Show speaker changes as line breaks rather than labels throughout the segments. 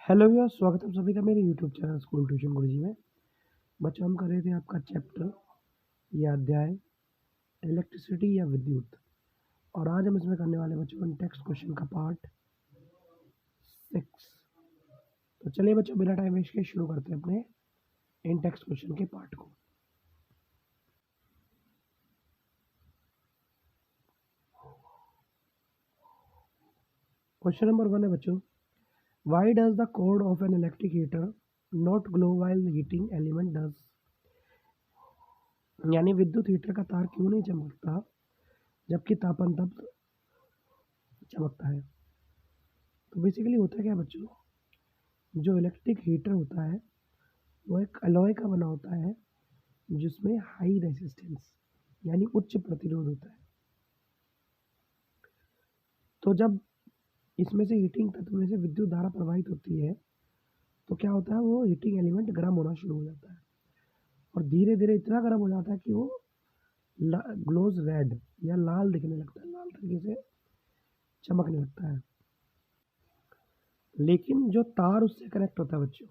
Hello भैया, स्वागत है आप सभी का मेरे यूट्यूब चैनल स्कूल ट्यूशन गुरुजी में। बच्चों, हम कर रहे थे आपका चैप्टर या अध्याय इलेक्ट्रिसिटी या विद्युत, और आज हम इसमें करने वाले बच्चों इन टेक्स्ट क्वेश्चन का पार्ट 6। तो चलिए बच्चों, बिना टाइम वेस्ट के शुरू करते हैं अपने इन टेक्स्ट क्वेश्चन के पार्ट को। क्वेश्चन नंबर 1 है बच्चों, why does the code of an electric heater not glow while heating element does. यानी विद्युत हीटर का तार क्यों नहीं चमकता जबकि तापन तब चमकता है। तो बेसिकली होता क्या है बच्चों, जो इलेक्ट्रिक हीटर होता है वो एक अलॉय का बना होता है जिसमें हाई रेजिस्टेंस यानी उच्च प्रतिरोध होता है। तो जब इसमें से हीटिंग तत्व में से विद्युत धारा प्रवाहित होती है तो क्या होता है, वो हीटिंग एलिमेंट गर्म होना शुरू हो जाता है और धीरे धीरे इतना गर्म हो जाता है कि वो ग्लोज रेड या लाल दिखने लगता है, लाल तरीके से चमकने लगता है। लेकिन जो तार उससे कनेक्ट होता है बच्चों,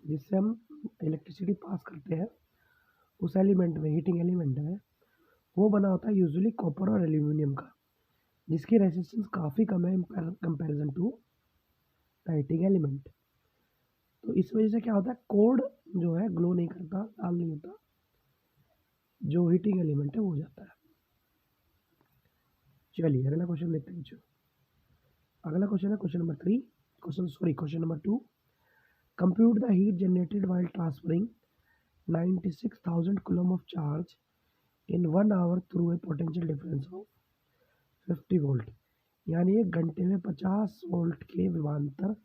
जिससे हम इलेक्ट्रिसिटी पास करते हैं, उस एलिमेंट में, हीटिंग एलिमेंट में, वो बना होता है यूजुअली कॉपर और एल्यूमिनियम का, जिसकी रेजिस्टेंस काफ़ी कम है comparison to the heating element. तो इस वजह से क्या होता है, कोड जो है ग्लो नहीं करता, लाल नहीं होता, जो हीटिंग एलिमेंट है वो हो जाता है। चलिए अगला क्वेश्चन देखते हैं बच्चों। अगला क्वेश्चन है question number 2। Compute the heat generated while transferring 96,000 coulomb of charge in 1 hour through a potential difference of 50 volt. यानी 1 घंटे में 50 वोल्ट के विभवांतर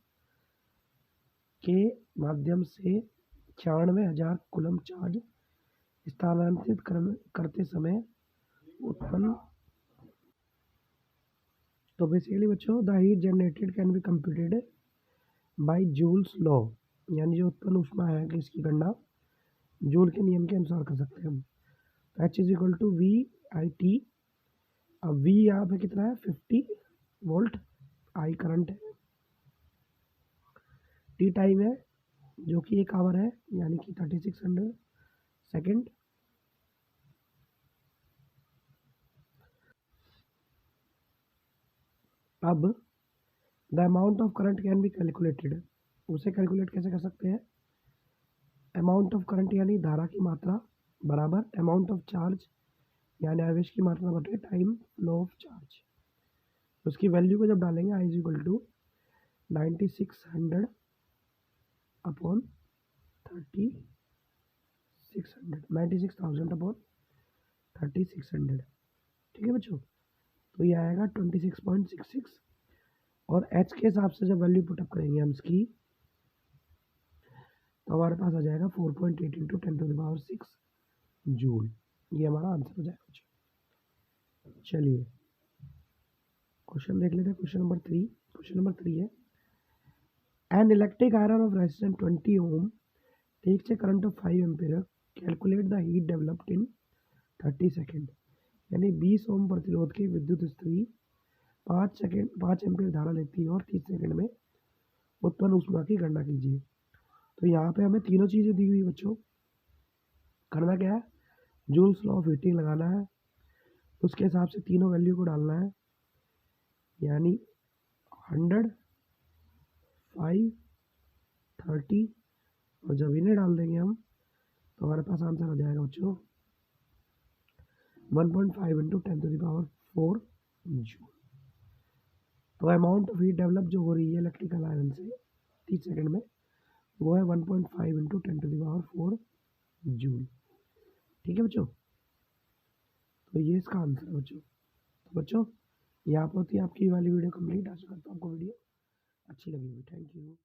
के माध्यम से 96,000 कूलम चार्ज स्थानांतरित करते समय उत्पन्न। तो बेसिकली बच्चों, the heat generated can be computed by Joule's law, यानी जो उत्पन्न ऊष्मा है कि इसकी गणना जूल के नियम के अनुसार कर सकते हैं हम। H is equal to V I T. अब वी यहाँ पे कितना है, 50 वोल्ट, आई करंट है, टी टाइम है जो कि 1 आवर है यानी कि 3600 सेकेंड। अब the amount of current can be calculated, उसे कैलकुलेट कैसे कर सकते हैं, अमाउंट ऑफ करंट यानी धारा की मात्रा बराबर अमाउंट ऑफ चार्ज यानी आवेश की मात्रा बटे टाइम फ्लो ऑफ चार्ज। उसकी वैल्यू को जब डालेंगे, I is equal to 9600 upon 3600, 96,000 upon 3600। ठीक है बच्चों, तो ये आएगा 26.66, और एच के हिसाब से जब वैल्यू पुटअप करेंगे हम इसकी, तो हमारे पास आ जाएगा 4.8 इंटू 10⁶ जूल। ये हमारा आंसर हो जाएगा बच्चों। चलिए क्वेश्चन देख लेते हैं। क्वेश्चन नंबर 3 है, an electric iron of resistance 20 ohm takes a current of 5 ampere, calculate the heat developed in 30 second. यानी 20 ओम प्रतिरोध की विद्युत स्थिति 5 एम्पीयर धारा लेती है और 30 सेकेंड में उत्पन्न ऊष्मा की गणना कीजिए। तो यहाँ पे हमें तीनों चीज़ें दी हुई बच्चों, करना क्या है, जूल्स लॉ ऑफ हीटिंग लगाना है, उसके हिसाब से तीनों वैल्यू को डालना है, यानी 100, 5, 30, और जब इन्हें डाल देंगे हम तो हमारे पास आंसर आ जाएगा बच्चों 1.5 इंटू 10⁴ जूल। तो अमाउंट ऑफ हीट डेवलप जो हो रही है इलेक्ट्रिकल आयरन से 30 सेकेंड में, वो है 1.5 इंटू 10⁴ जूल। ठीक है बच्चों, तो ये इसका आंसर है बच्चों। तो बच्चों, यहाँ पर होती है आपकी वाली वीडियो कंप्लीट। आशा करता हूँ आपको वीडियो अच्छी लगी होगी। Thank you.